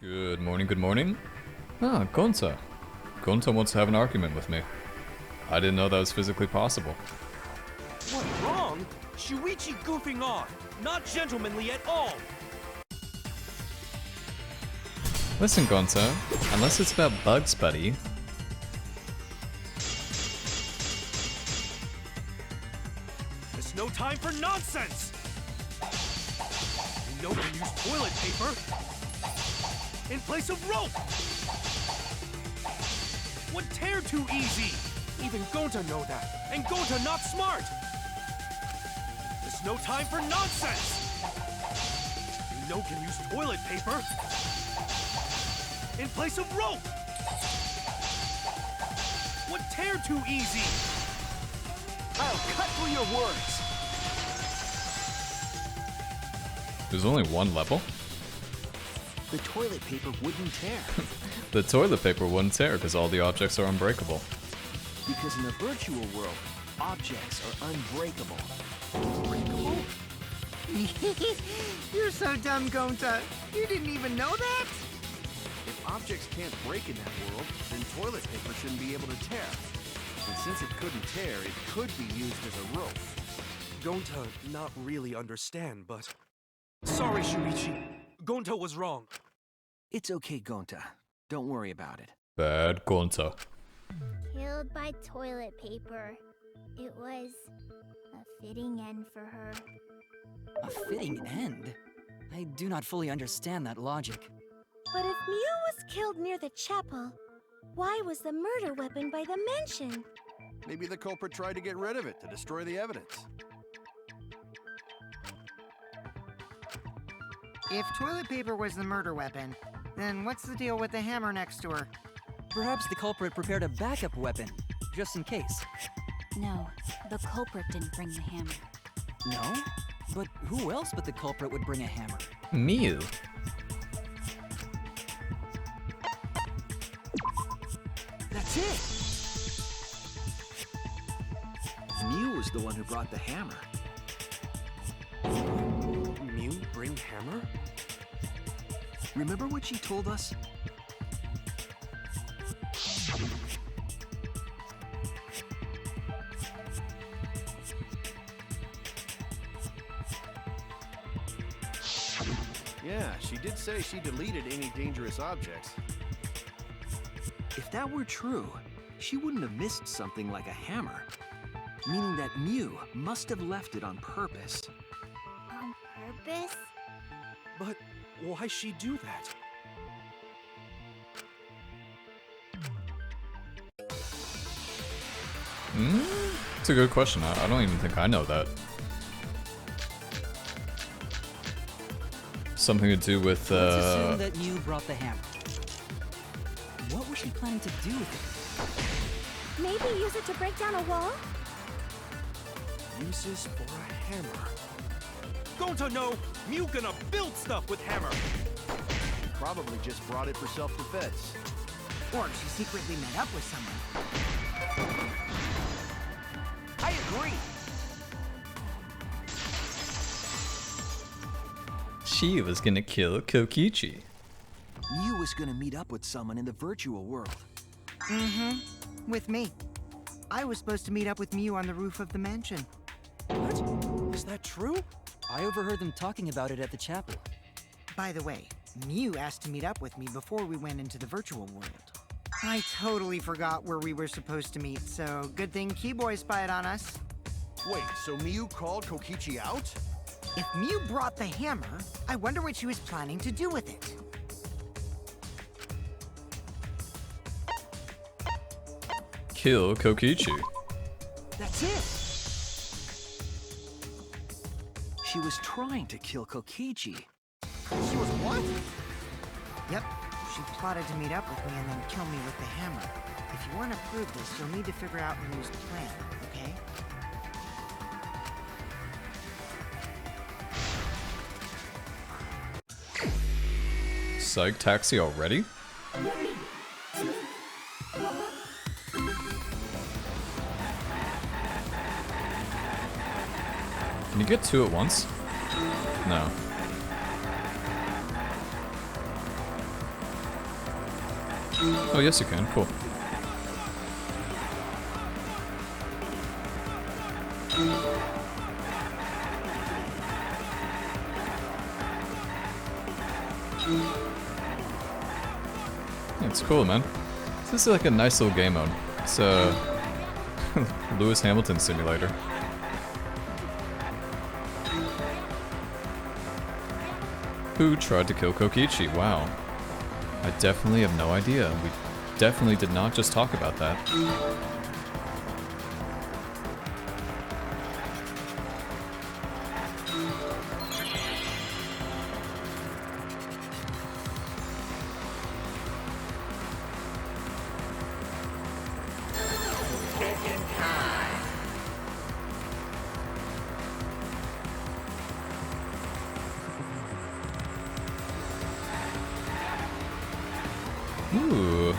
Good morning, good morning. Ah, Gonta. Gonta wants to have an argument with me. I didn't know that was physically possible. What, wrong? Shuichi goofing off. Not gentlemanly at all. Listen, Gonta, unless it's about bugs, buddy. There's no time for nonsense. You know we use toilet paper in place of rope. Would tear too easy. Even Gonta know that, and Gonta not smart. There's no time for nonsense. You know can use toilet paper in place of rope. Would tear too easy. I'll cut through your words. There's only one level? The toilet paper wouldn't tear. The toilet paper wouldn't tear because all the objects are unbreakable. Because in the virtual world, objects are unbreakable. Unbreakable? You're so dumb, Gonta. You didn't even know that? If objects can't break in that world, then toilet paper shouldn't be able to tear. And since it couldn't tear, it could be used as a rope. Gonta not really understand, but... Sorry, Shuichi. Gonta was wrong. It's okay, Gonta. Don't worry about it. Bad Gonta. Killed by toilet paper. It was a fitting end for her. A fitting end? I do not fully understand that logic. But if Mew was killed near the chapel, why was the murder weapon by the mansion? Maybe the culprit tried to get rid of it to destroy the evidence. If toilet paper was the murder weapon, then what's the deal with the hammer next to her? Perhaps the culprit prepared a backup weapon, just in case. No, the culprit didn't bring the hammer. No? But who else but the culprit would bring a hammer? Mew. That's it! Mew was the one who brought the hammer. Mew bring hammer? Remember what she told us? Yeah, she did say she deleted any dangerous objects. If that were true, she wouldn't have missed something like a hammer. Meaning that Mew must have left it on purpose. On purpose? But why she do that? It's a good question. I don't even think I know that. Something to do with, Let's assume that Mew brought the hammer. What was she planning to do with it? Maybe use it to break down a wall? Uses for a hammer. Gonta know Mew gonna build stuff with hammer. Probably just brought it for self-defense. Or she secretly met up with someone. I agree! she was gonna kill Kokichi. Mew was gonna meet up with someone in the virtual world. Mm-hmm. With me. I was supposed to meet up with Mew on the roof of the mansion. What? Is that true? I overheard them talking about it at the chapel. By the way, Mew asked to meet up with me before we went into the virtual world. I totally forgot where we were supposed to meet, so good thing Keyboy spied on us. Wait, so Miyu called Kokichi out? If Mew brought the hammer, I wonder what she was planning to do with it. Kill Kokichi. That's it! She was trying to kill Kokichi. She was what? Yep, she plotted to meet up with me and then kill me with the hammer. If you want to prove this, you'll need to figure out Mew's plan, okay? Psych taxi already? Can you get two at once? No. Oh, yes, you can. Cool. It's cool, man. This is like a nice little game mode. It's a Lewis Hamilton simulator. Who tried to kill Kokichi? Wow. I definitely have no idea. We definitely did not just talk about that. Ooh.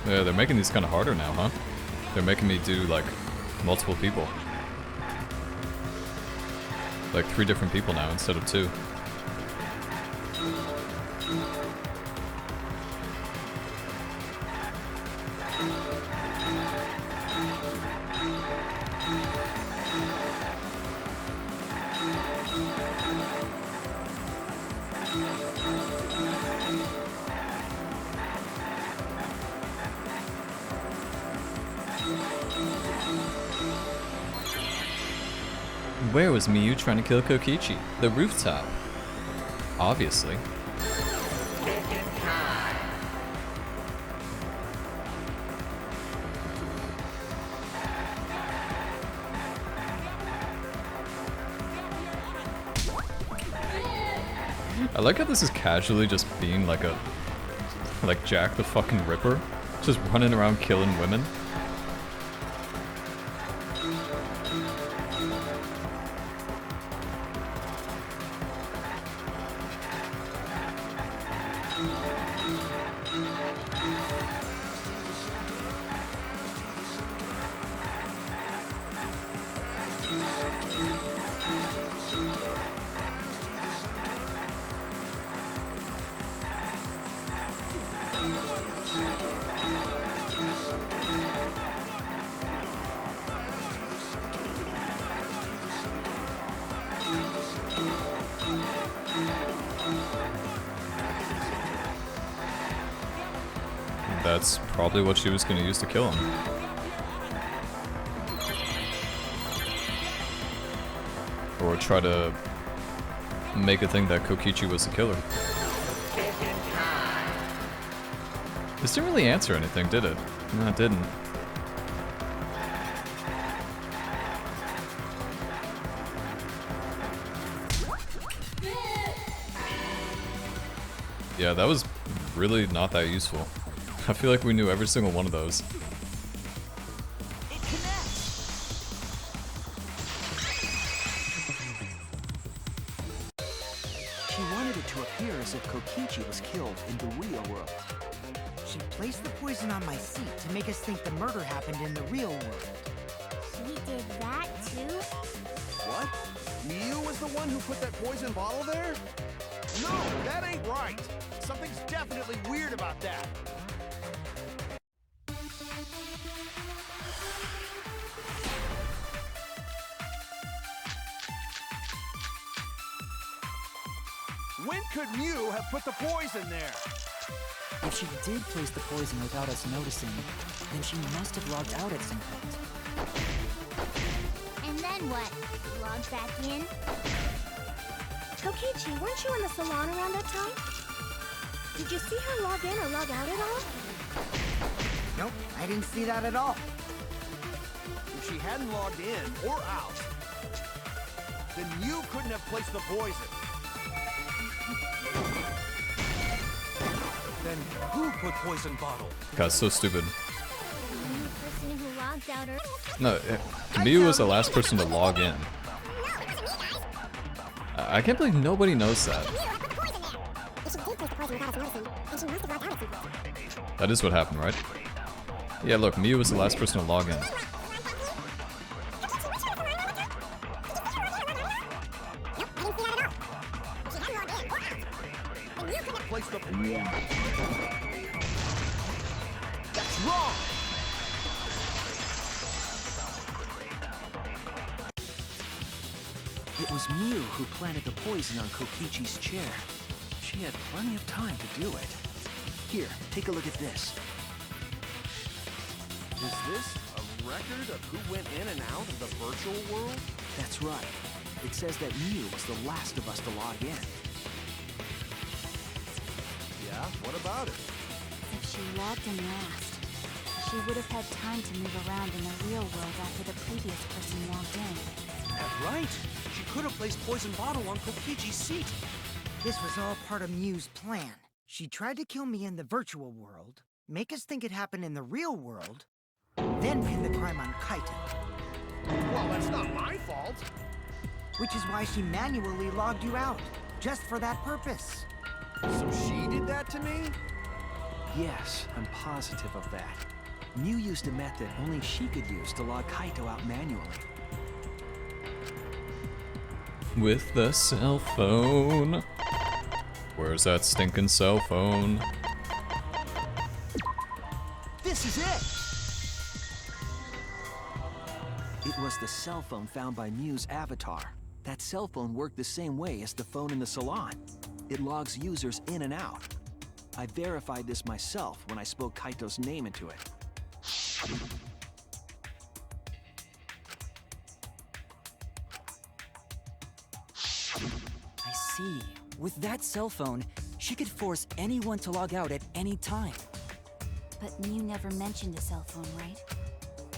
Yeah, they're making these kind of harder now, huh? They're making me do, like, multiple people. Like 3 different people now instead of 2. Where was Miyu trying to kill Kokichi? The rooftop. Obviously. I like how this is casually just being like a... like Jack the fucking Ripper. Just running around killing women. That's probably what she was going to use to kill him. Or try to make a thing that Kokichi was the killer. This didn't really answer anything, did it? No, it didn't. Yeah, that was really not that useful. I feel like we knew every single one of those. It connects. She wanted it to appear as if Kokichi was killed in the real world. She placed the poison on my seat to make us think the murder happened in the real world. She did that too? What? Miyu was the one who put that poison bottle there? No, that ain't right. Something's definitely weird about that. When could Miyu have put the poison there? If she did place the poison without us noticing, then she must have logged out at some point. And then what? Logged back in? Kokichi, weren't you in the salon around that time? Did you see her log in or log out at all? Nope, I didn't see that at all. If she hadn't logged in or out, then Miyu couldn't have placed the poison. Then who put poison bottle? God, so stupid. The person who logged out or... No, Miyu was the last person to log in. I can't believe nobody knows that. That is what happened, right? Yeah, look, Miyu was the last person to log in. place the... That's wrong! It was Mew who planted the poison on Kokichi's chair. She had plenty of time to do it. Here, take a look at this. Is this a record of who went in and out of the virtual world? That's right. It says that Mew was the last of us to log in. Yeah, what about it? If she logged in last, she would have had time to move around in the real world after the previous person logged in. That's right. She could have placed poison bottle on Kokichi's seat. This was all part of Mew's plan. She tried to kill me in the virtual world, make us think it happened in the real world, then pin the crime on Kaito. Well, that's not my fault. Which is why she manually logged you out, just for that purpose. So she did that to me? Yes, I'm positive of that. Mew used a method only she could use to log Kaito out manually. With the cell phone. Where's that stinking cell phone? This is it! It was the cell phone found by Mew's avatar. That cell phone worked the same way as the phone in the salon. It logs users in and out. I verified this myself when I spoke Kaito's name into it. I see. With that cell phone, she could force anyone to log out at any time. But Mew never mentioned a cell phone, right?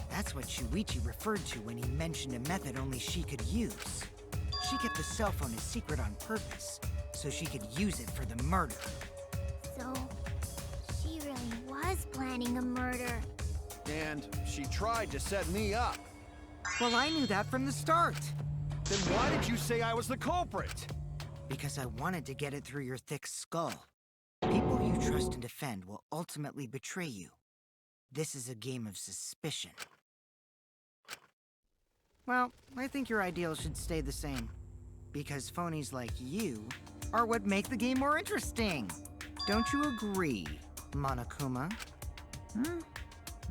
That's what Shuichi referred to when he mentioned a method only she could use. She kept the cell phone a secret on purpose, so she could use it for the murder. So, she really was planning a murder. And she tried to set me up. Well, I knew that from the start. Then why did you say I was the culprit? Because I wanted to get it through your thick skull. People you trust and defend will ultimately betray you. This is a game of suspicion. Well, I think your ideals should stay the same. Because phonies like you are what make the game more interesting. Don't you agree, Monokuma?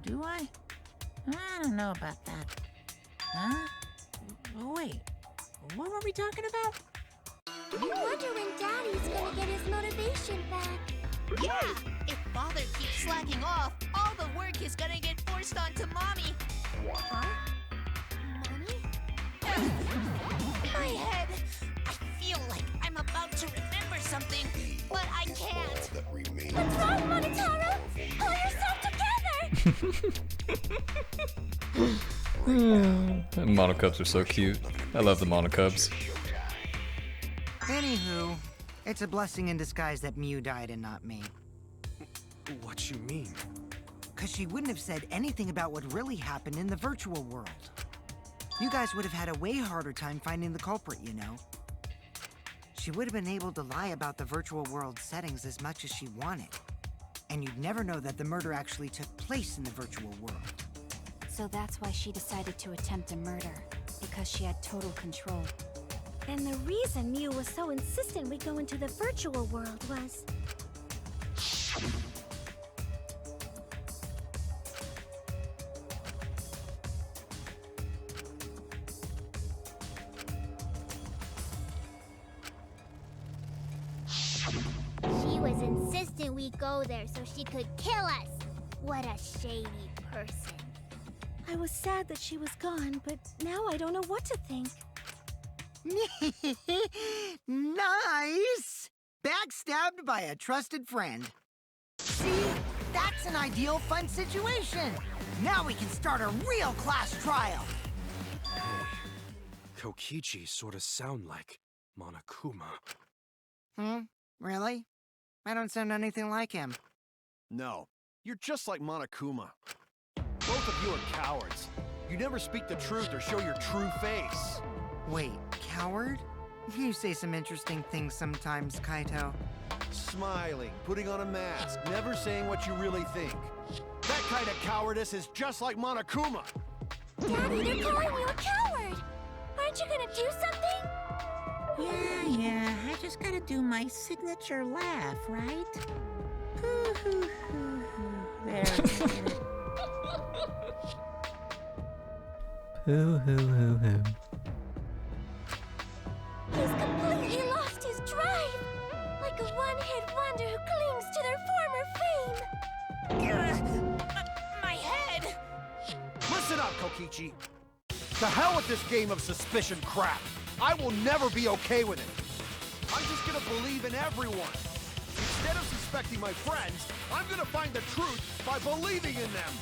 Do I? I don't know about that. Huh? Oh, wait. What were we talking about? I wonder when Daddy's gonna get his motivation back. Yeah! If Father keeps slacking off, all the work is gonna get forced onto Mommy. Huh? Mommy? My head! I feel like I'm about to remember something, but I can't. What's wrong, Monotaro? Pull yourself together! Monocubs are so cute. I love the monocubs. Anywho, it's a blessing in disguise that Mew died and not me. What you mean? Cause she wouldn't have said anything about what really happened in the virtual world. You guys would have had a way harder time finding the culprit, you know. She would have been able to lie about the virtual world settings as much as she wanted. And you'd never know that the murder actually took place in the virtual world. So that's why she decided to attempt a murder, because she had total control. And the reason Mew was so insistent we go into the virtual world was... She was insistent we go there so she could kill us. What a shady person. I was sad that she was gone, but now I don't know what to think. Nice! Backstabbed by a trusted friend. See? That's an ideal fun situation. Now we can start a real class trial. Kokichi sort of sound like Monokuma. Really? I don't sound anything like him. No, you're just like Monokuma. Both of you are cowards. You never speak the truth or show your true face. Wait, coward? You say some interesting things sometimes, Kaito. Smiling, putting on a mask, never saying what you really think. That kind of cowardice is just like Monokuma. Daddy, they're calling you a coward. Aren't you gonna do something? Yeah, I just gotta do my signature laugh, right? Hoo, hoo, hoo, hoo. There, I did it. Hoo hoo hoo hoo. He's completely lost his drive! Like a one-hit wonder who clings to their former fame! My head! Listen up, Kokichi. To hell with this game of suspicion crap. I will never be okay with it. I'm just gonna believe in everyone. Instead of suspecting my friends, I'm gonna find the truth by believing in them.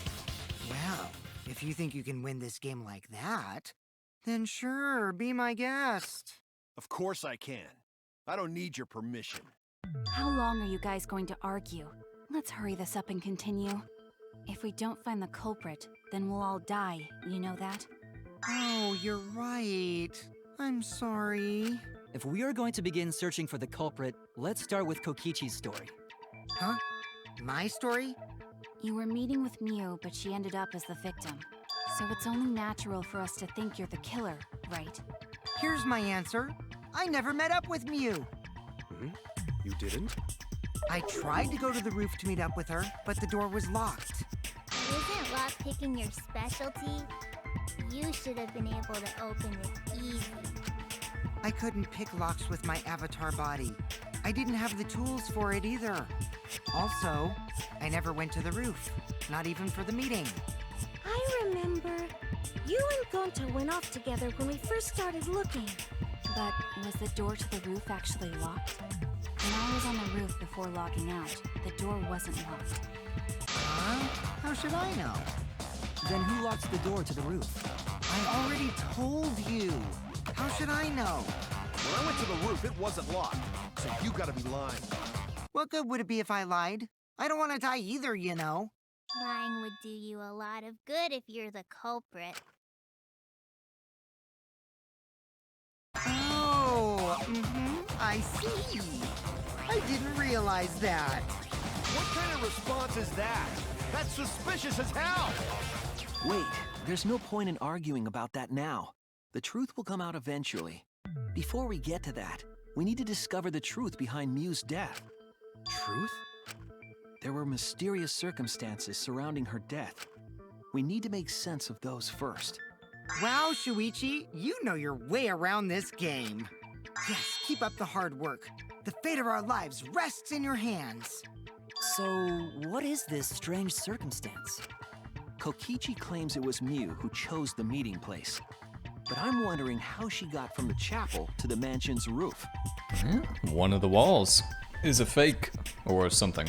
Well, if you think you can win this game like that, then sure, be my guest. Of course I can. I don't need your permission. How long are you guys going to argue? Let's hurry this up and continue. If we don't find the culprit, then we'll all die, you know that? Oh, you're right. I'm sorry. If we are going to begin searching for the culprit, let's start with Kokichi's story. Huh? My story? You were meeting with Miu, but she ended up as the victim. So it's only natural for us to think you're the killer, right? Here's my answer. I never met up with Miu. You didn't? I tried to go to the roof to meet up with her, but the door was locked. Isn't lockpicking your specialty? You should have been able to open it easy. I couldn't pick locks with my avatar body. I didn't have the tools for it either. Also, I never went to the roof, not even for the meeting. I remember. You and Gonta went off together when we first started looking. But was the door to the roof actually locked? When I was on the roof before logging out, the door wasn't locked. Huh? How should I know? Then who locked the door to the roof? I already told you. How should I know? When I went to the roof, it wasn't locked. So you gotta be lying. What good would it be if I lied? I don't want to die either, you know. Lying would do you a lot of good if you're the culprit. Oh, I see. I didn't realize that. What kind of response is that? That's suspicious as hell! Wait, there's no point in arguing about that now. The truth will come out eventually. Before we get to that, we need to discover the truth behind Miu's death. Truth? There were mysterious circumstances surrounding her death. We need to make sense of those first. Wow, Shuichi, you know your way around this game. Yes, keep up the hard work. The fate of our lives rests in your hands. So, what is this strange circumstance? Kokichi claims it was Miu who chose the meeting place. But I'm wondering how she got from the chapel to the mansion's roof. One of the walls is a fake or something.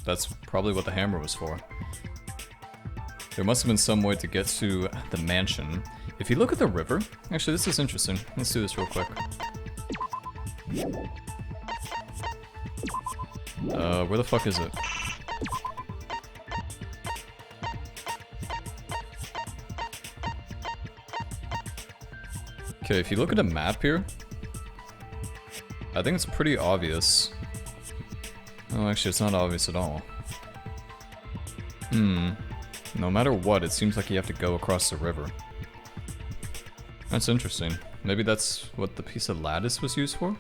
That's probably what the hammer was for. There must have been some way to get to the mansion. If you look at the river, actually this is interesting. Let's do this real quick. Where the fuck is it? Okay, if you look at a map here, I think it's pretty obvious. Oh, actually, it's not obvious at all. No matter what, it seems like you have to go across the river. That's interesting. Maybe that's what the piece of lattice was used for?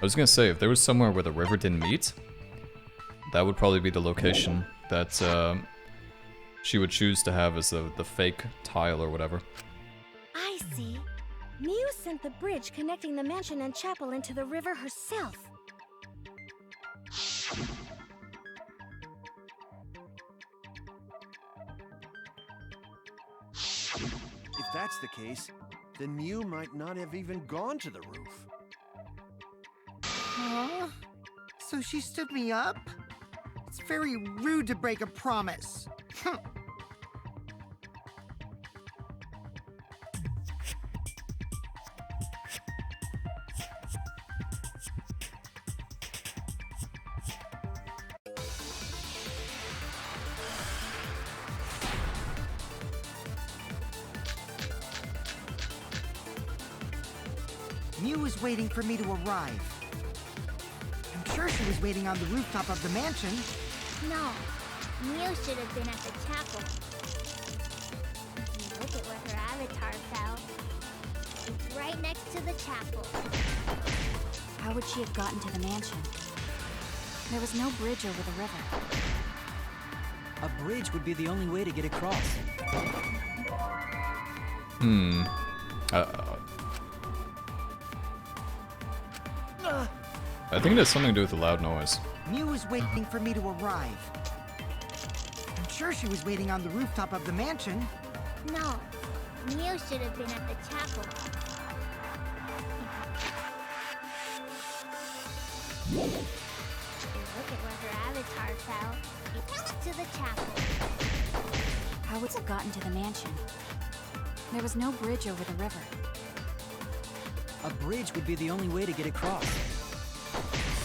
I was gonna say, if there was somewhere where the river didn't meet, that would probably be the location that she would choose to have as the fake tile or whatever. I see. Miu sent the bridge connecting the mansion and chapel into the river herself. If that's the case, then Miu might not have even gone to the roof. Huh? So she stood me up? It's very rude to break a promise. Miu was waiting for me to arrive. I'm sure she was waiting on the rooftop of the mansion. No, Miu should have been at the chapel. If you look at where her avatar fell, It's right next to the chapel. How would she have gotten to the mansion? There was no bridge over the river. A bridge would be the only way to get across. I think it has something to do with the loud noise. Mew was waiting for me to arrive. I'm sure she was waiting on the rooftop of the mansion. No, Mew should have been at the chapel. Look at where her avatar fell. It's to the chapel. How would she have gotten to the mansion? There was no bridge over the river. A bridge would be the only way to get across.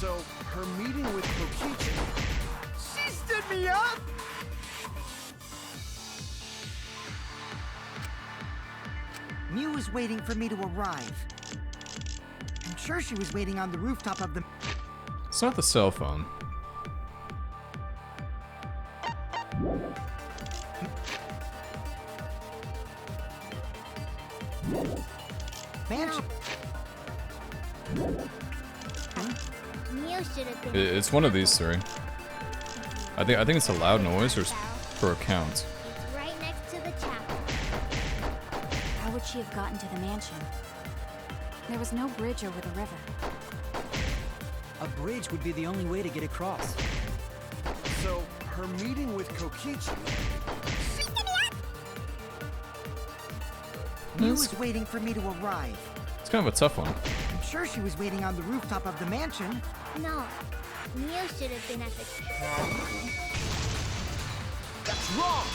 So, her meeting with Kokichi... She stood me up! Mew was waiting for me to arrive. I'm sure she was waiting on the rooftop of the... It's not the cell phone. mansion. Mew should have been. It's one of these three. I think it's a loud noise or per account. It's right next to the chapel. How would she have gotten to the mansion? There was no bridge over the river. A bridge would be the only way to get across. So, her meeting with Kokichi... Mew was waiting for me to arrive. It's kind of a tough one. I'm sure she was waiting on the rooftop of the mansion. No, Mew should have been at the... That's wrong!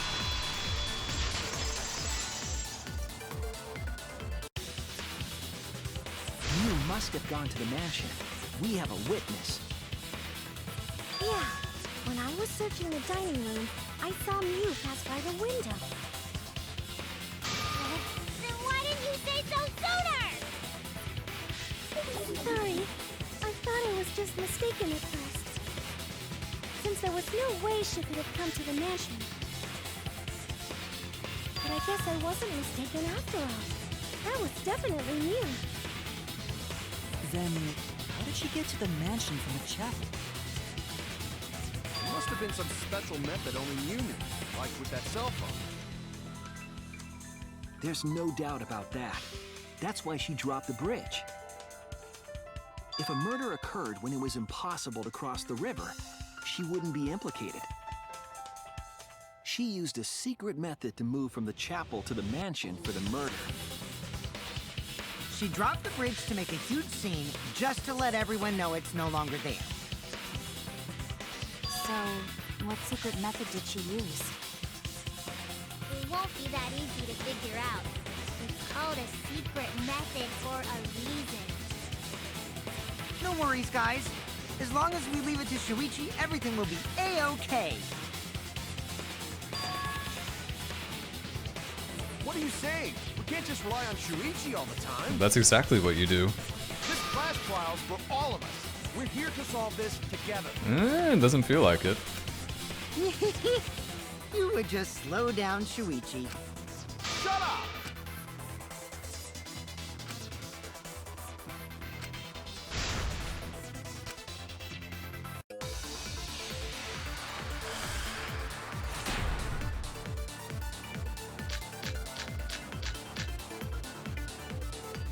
Mew must have gone to the mansion. We have a witness. Yeah, when I was searching the dining room, I saw Mew pass by the window. Then why didn't you say so sooner? Sorry, I thought I was just mistaken at first. Since there was no way she could have come to the mansion. But I guess I wasn't mistaken after all. That was definitely Mew. Then, how did she get to the mansion from the chapel? There must have been some special method only Mew knew, like with that cell phone. There's no doubt about that. That's why she dropped the bridge. If a murder occurred when it was impossible to cross the river, she wouldn't be implicated. She used a secret method to move from the chapel to the mansion for the murder. She dropped the bridge to make a huge scene just to let everyone know it's no longer there. So, what secret method did she use? It won't be that easy to figure out. It's called a secret method for a reason. No worries, guys. As long as we leave it to Shuichi, everything will be A-OK. What are you saying? We can't just rely on Shuichi all the time. That's exactly what you do. This class trial's for all of us. We're here to solve this together. It doesn't feel like it. You would just slow down Shuichi. Shut up!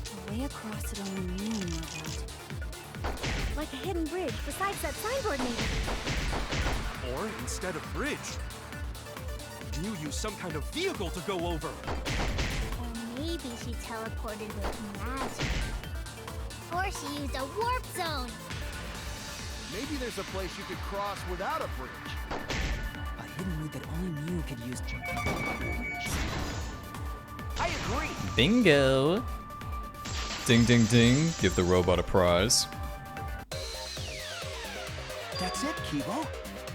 The way across it only Mew knew about. Like a hidden bridge besides that signboard maybe. Or instead of bridge, Mew used some kind of vehicle to go over. Or maybe she teleported with magic. Or she used a warp zone. Maybe there's a place you could cross without a bridge. A hidden route that only Mew could use. I agree. Bingo! Ding ding ding, give the robot a prize. That's it, Kibo.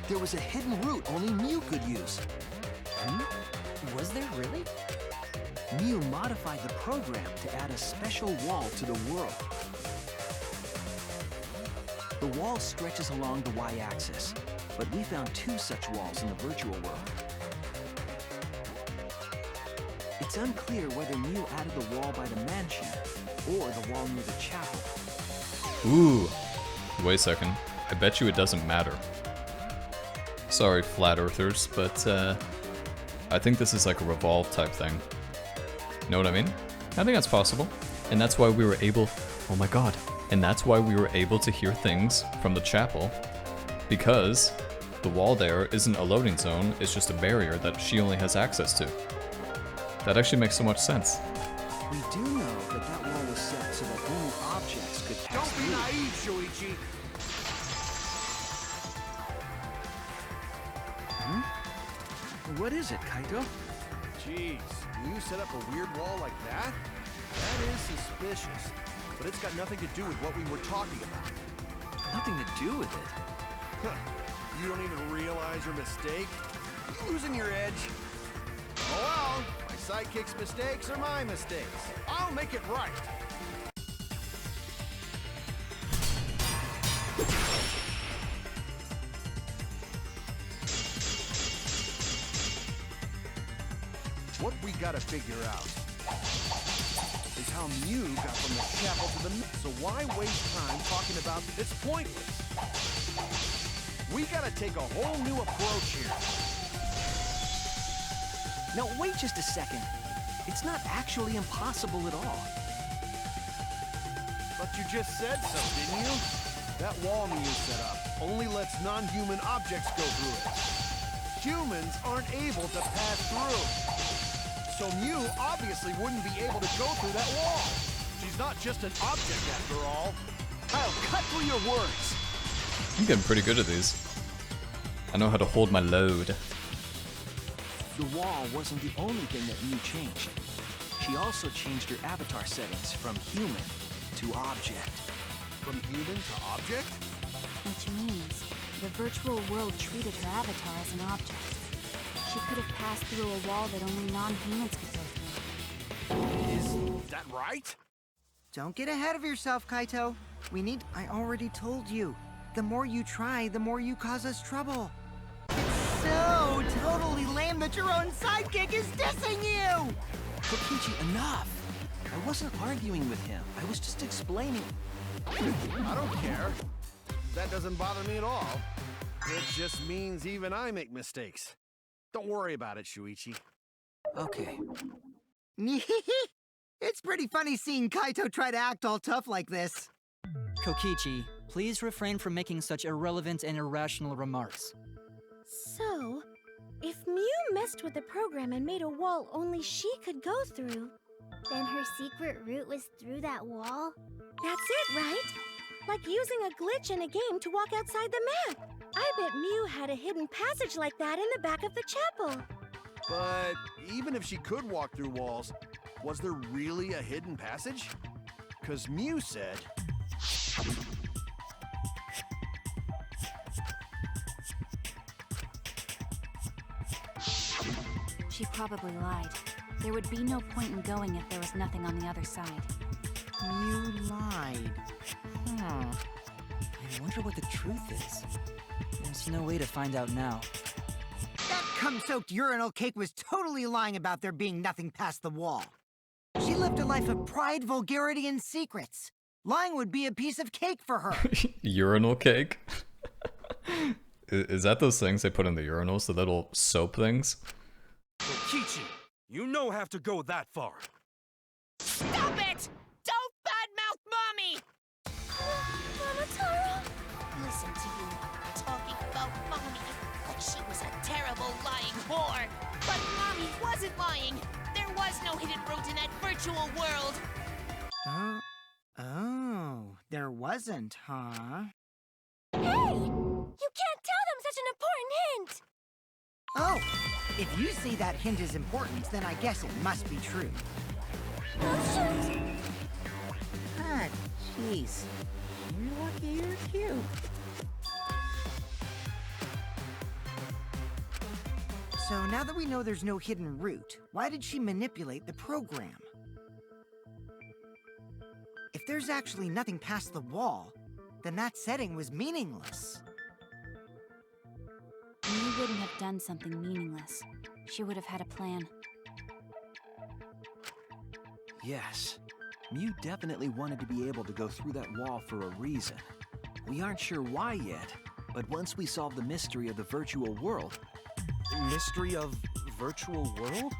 There was a hidden route only Mew could use. Was there really? Mew modified the program to add a special wall to the world. The wall stretches along the y-axis, but we found two such walls in the virtual world. It's unclear whether Mew added the wall by the mansion or the wall near the chapel. Ooh. Wait a second. I bet you it doesn't matter. Sorry, flat earthers, but I think this is like a revolve type thing. Know what I mean? I think that's possible. And that's why we were able... Oh my god. And that's why we were able to hear things from the chapel. Because the wall there isn't a loading zone, it's just a barrier that she only has access to. That actually makes so much sense. We do know that that wall was set so that only objects could pass Don't be through. naive, Shuichi. What is it, Kaito? Jeez, you set up a weird wall like that? That is suspicious. But it's got nothing to do with what we were talking about. Nothing to do with it. Huh. You don't even realize your mistake? You losing your edge? Oh well, my sidekick's mistakes are my mistakes. I'll make it right. What we gotta figure out is how Mew got from the chapel to the... So why waste time talking about... It's pointless. We gotta take a whole new approach here. Now, wait just a second. It's not actually impossible at all. But you just said so, didn't you? That wall Mew set up only lets non-human objects go through it. Humans aren't able to pass through. So Mew obviously wouldn't be able to go through that wall. She's not just an object after all. I'll cut through your words. I'm getting pretty good at these. I know how to hold my load. The wall wasn't the only thing that Mew changed. She also changed her avatar settings from human to object. From human to object? Which means the virtual world treated her avatar as an object. She could have passed through a wall that only non-humans could go through. Is that right? Don't get ahead of yourself, Kaito. I already told you. The more you try, the more you cause us trouble. It's so totally lame that your own sidekick is dissing you! Kokichi, enough! I wasn't arguing with him. I was just explaining. I don't care. That doesn't bother me at all. It just means even I make mistakes. Don't worry about it, Shuichi. Okay. It's pretty funny seeing Kaito try to act all tough like this. Kokichi, please refrain from making such irrelevant and irrational remarks. So, if Mew messed with the program and made a wall only she could go through, Then her secret route was through that wall? that's it, right? Like using a glitch in a game to walk outside the map. I bet Mew had a hidden passage like that in the back of the chapel. But even if she could walk through walls, was there really a hidden passage? 'Cause Mew said... She probably lied. There would be no point in going if there was nothing on the other side. You lied. I wonder what the truth is. There's no way to find out now. That cum-soaked urinal cake was totally lying about there being nothing past the wall. She lived a life of pride, vulgarity, and secrets. Lying would be a piece of cake for her. Urinal cake? Is that those things they put in the urinals, the little soap things? Kokichi, you don't have to go that far. Stop it! Don't badmouth Mommy! Mama Taro? Listen to you, talking about Mommy like she was a terrible lying whore. But Mommy wasn't lying. There was no hidden route in that virtual world. Oh, there wasn't, huh? Hey! You can't tell them such an important hint! Oh, if you say that hint is important, then I guess it must be true. Oh, shoot! Ah, jeez. You're lucky you're cute. So now that we know there's no hidden route, why did she manipulate the program? If there's actually nothing past the wall, then that setting was meaningless. You wouldn't have done something meaningless. She would have had a plan. Yes. Mew definitely wanted to be able to go through that wall for a reason. We aren't sure why yet, but once we solve the mystery of the virtual world... Mystery of virtual world?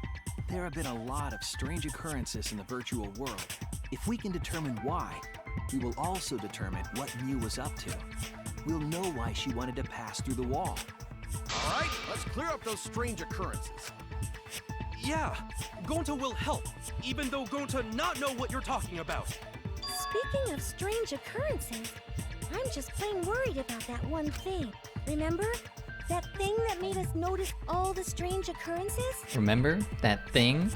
There have been a lot of strange occurrences in the virtual world. If we can determine why, we will also determine what Mew was up to. We'll know why she wanted to pass through the wall. All right, let's clear up those strange occurrences. Yeah, Gonta will help, even though Gonta not know what you're talking about. Speaking of strange occurrences, I'm just plain worried about that one thing. Remember? That thing that made us notice all the strange occurrences? Remember that thing?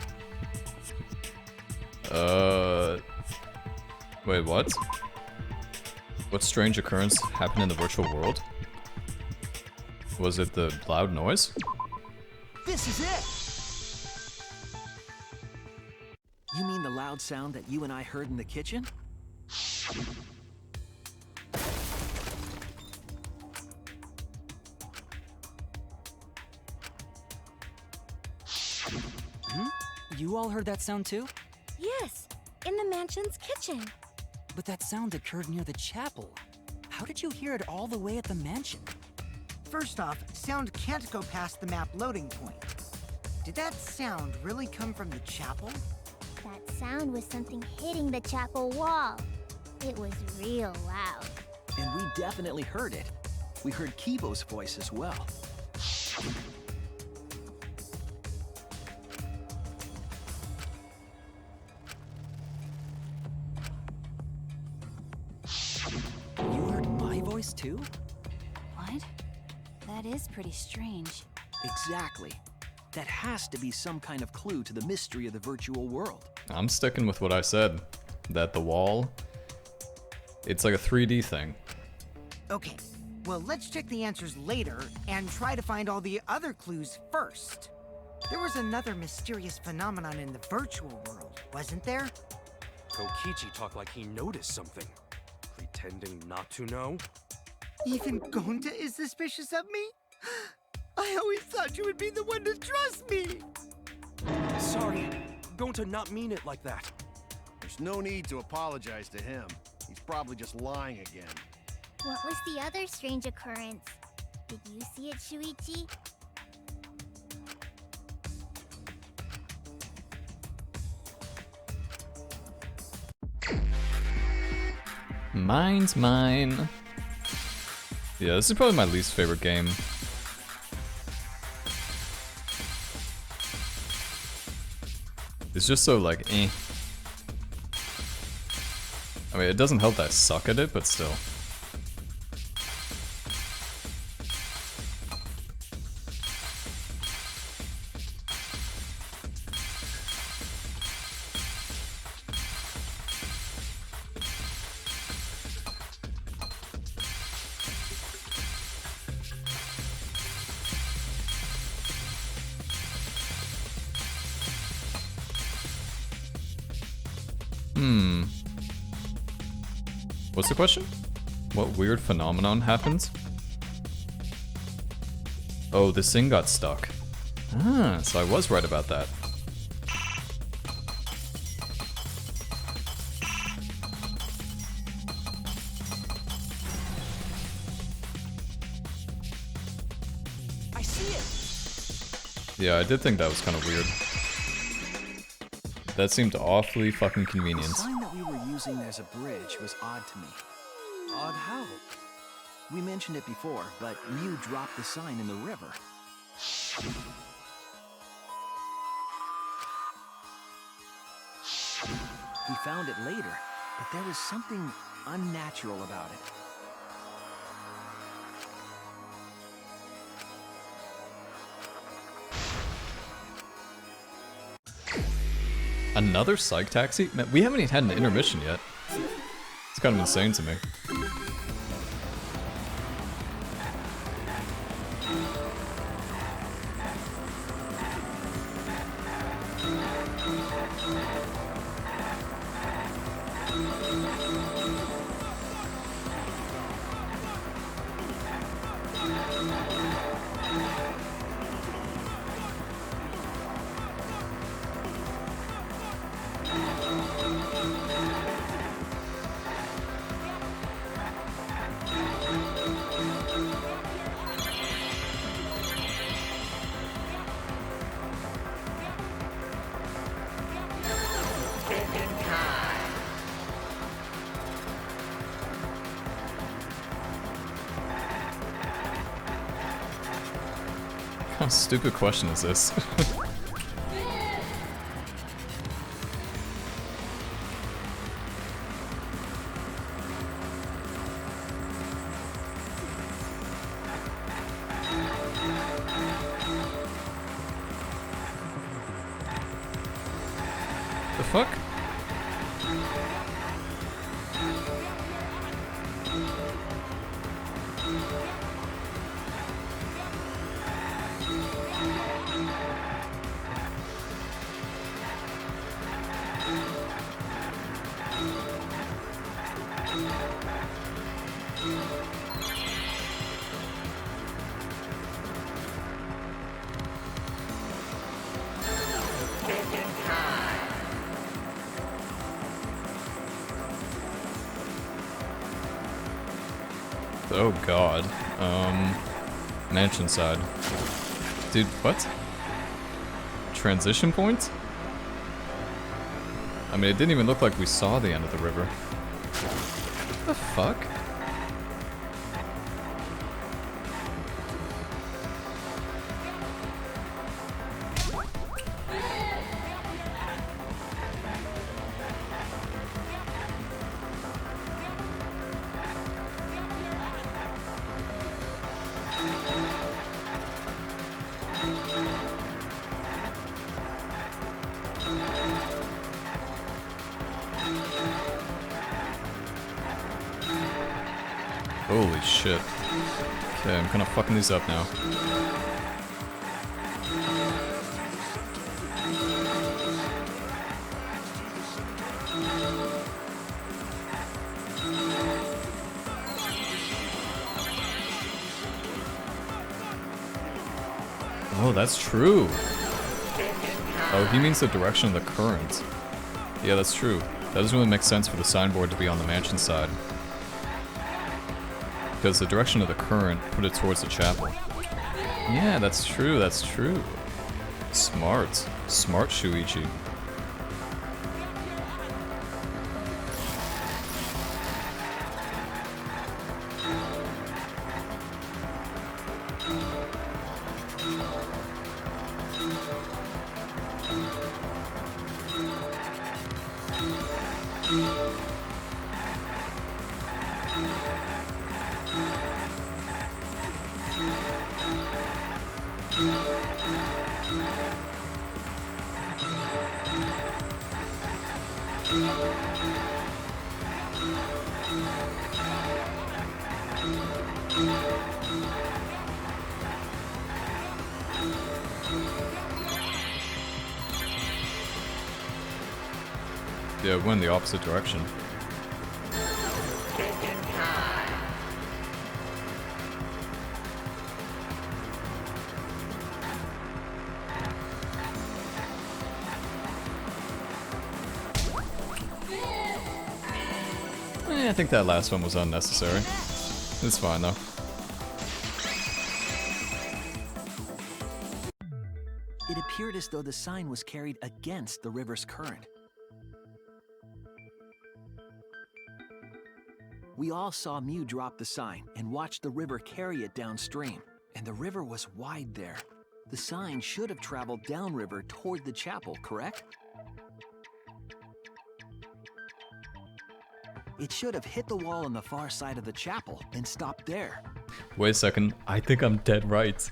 Wait, what? What strange occurrence happened in the virtual world? Was it the loud noise? This is it! You mean the loud sound that you and I heard in the kitchen? You all heard that sound too? Yes, in the mansion's kitchen. But that sound occurred near the chapel. How did you hear it all the way at the mansion? First off, sound can't go past the map loading point. Did that sound really come from the chapel? That sound was something hitting the chapel wall. It was real loud. And we definitely heard it. We heard Kibo's voice as well. You heard my voice too? What? That is pretty strange. Exactly. That has to be some kind of clue to the mystery of the virtual world. I'm sticking with what I said. That the wall, it's like a 3D thing. Okay, well, let's check the answers later and try to find all the other clues first. There was another mysterious phenomenon in the virtual world, wasn't there? Kokichi talked like he noticed something. Pretending not to know? Even Gonta is suspicious of me? I always thought you would be the one to trust me! Sorry, Gonta not mean it like that. There's no need to apologize to him. He's probably just lying again. What was the other strange occurrence? Did you see it, Shuichi? Mine's mine. Yeah, this is probably my least favorite game. It's just so like, eh. I mean, it doesn't help that I suck at it, but still. What's the question? What weird phenomenon happens? Oh, this thing got stuck. Ah, so I was right about that. I see it! Yeah, I did think that was kind of weird. That seemed awfully fucking The convenient. sign that we were using as a bridge was odd to me. Odd how? We mentioned it before, but Mew dropped the sign in the river. We found it later, but there was something unnatural about it. Another psych taxi? Man, we haven't even had an intermission yet. It's kind of insane to me. kind of stupid question is this? The fuck? Oh god. Mansion side. Dude, what? Transition point? I mean, it didn't even look like we saw the end of the river. What the fuck? Holy shit. Okay, I'm kind of fucking these up now. Oh, that's true. Oh, he means the direction of the current. Yeah, that's true. That doesn't really make sense for the signboard to be on the mansion side. Because the direction of the current put it towards the chapel. Yeah, that's true, that's true. Smart. Smart Shuichi. Yeah, it went the opposite direction. I think that last one was unnecessary. It's fine though. It appeared as though the sign was carried against the river's current. We all saw Mew drop the sign and watch the river carry it downstream, and the river was wide there. The sign should have traveled downriver toward the chapel, correct? It should have hit the wall on the far side of the chapel and stopped there. Wait a second, I think I'm dead right.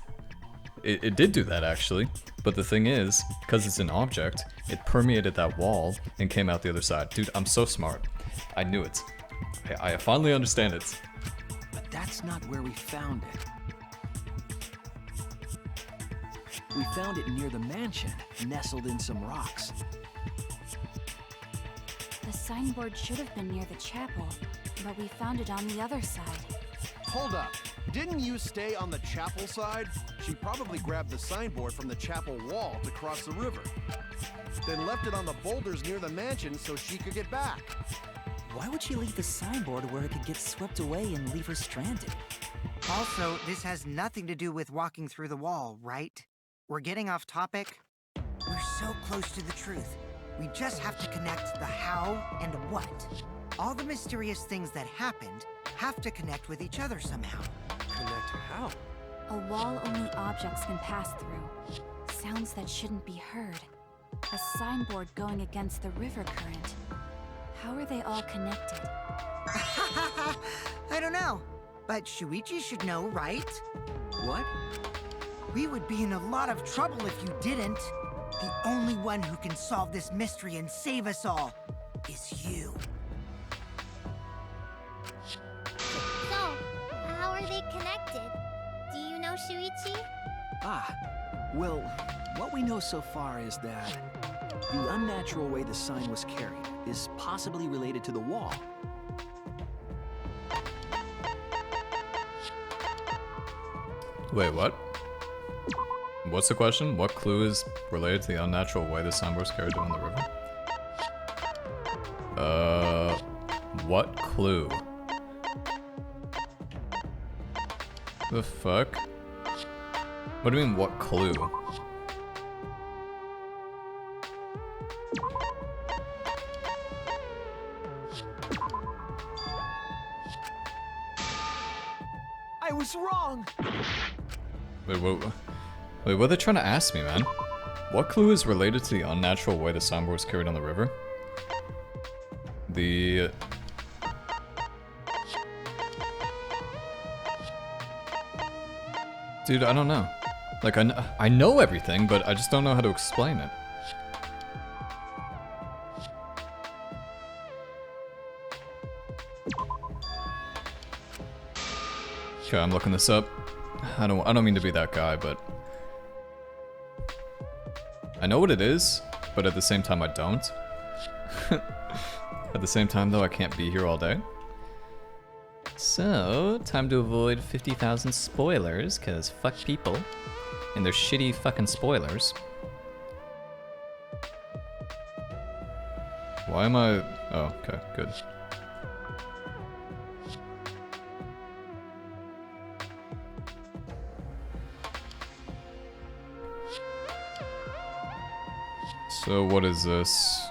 It did do that actually, but the thing is, because it's an object, it permeated that wall and came out the other side. Dude, I'm so smart. I knew it. I finally understand it. But that's not where we found it. We found it near the mansion, nestled in some rocks. The signboard should have been near the chapel, but we found it on the other side. Hold up. Didn't you stay on the chapel side? She probably grabbed the signboard from the chapel wall to cross the river. Then left it on the boulders near the mansion so she could get back. Why would she leave the signboard where it could get swept away and leave her stranded? Also, this has nothing to do with walking through the wall, right? We're getting off topic. We're so close to the truth. We just have to connect the how and what. All the mysterious things that happened have to connect with each other somehow. Connect how? A wall only objects can pass through. Sounds that shouldn't be heard. A signboard going against the river current. How are they all connected? I don't know, but Shuichi should know, right? What? We would be in a lot of trouble if you didn't. The only one who can solve this mystery and save us all is you. So, how are they connected? Do you know, Shuichi? Well, what we know so far is that the unnatural way the sign was carried is possibly related to the wall. Wait, what? What's the question? What clue is related to the unnatural way the sign was carried down the river? What clue? The fuck? What do you mean, what clue? I was wrong! Wait, what are they trying to ask me, man? What clue is related to the unnatural way the signboard was carried on the river? The... Dude, I don't know. Like, I know everything, but I just don't know how to explain it. Okay, I'm looking this up. I don't mean to be that guy, but I know what it is, but at the same time I don't. At the same time though, I can't be here all day. So, time to avoid 50,000 spoilers, cause fuck people and their shitty fucking spoilers. Why am I... Oh, okay, good. So what is this?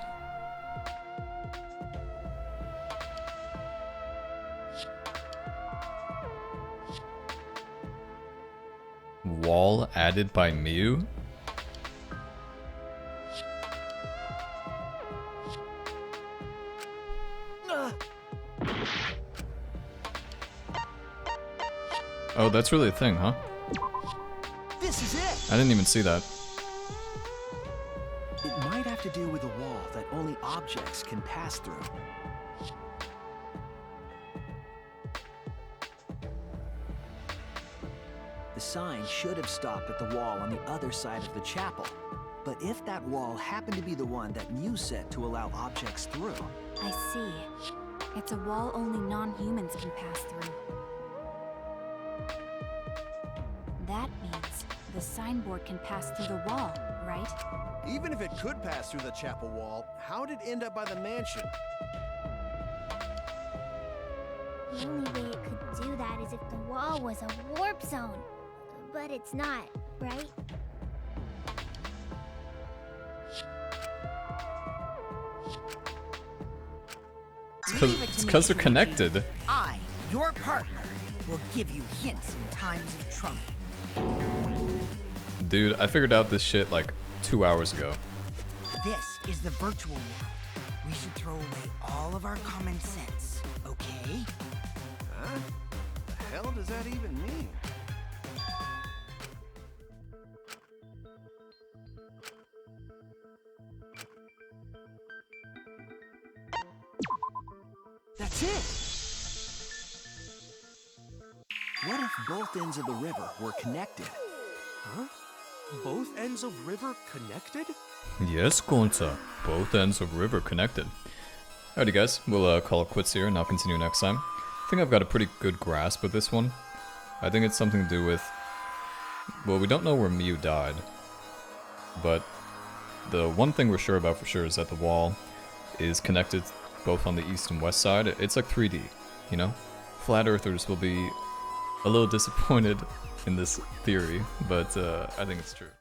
Wall added by Miu? Oh, that's really a thing, huh? This is it! I didn't even see that. It might have to do with a wall that only objects can pass through. The sign should have stopped at the wall on the other side of the chapel. But if that wall happened to be the one that Mew set to allow objects through... I see. It's a wall only non-humans can pass through. That means the signboard can pass through the wall, right? Even if it could pass through the chapel wall, how did it end up by the mansion? The only way it could do that is if the wall was a warp zone. But it's not, right? It's because they're connected. I, your partner, will give you hints in times of trouble. Dude, I figured out this shit like 2 hours ago. This is the virtual world. We should throw away all of our common sense, okay? Huh? The hell does that even mean? That's it! What if both ends of the river were connected? Huh? Both ends of river connected? Yes, Gonta. Both ends of river connected. Alrighty guys, we'll call it quits here and I'll continue next time. I think I've got a pretty good grasp of this one. I think it's something to do with... Well, we don't know where Miu died. But the one thing we're sure about for sure is that the wall is connected both on the east and west side. It's like 3D, you know? Flat earthers will be a little disappointed in this theory, but I think it's true.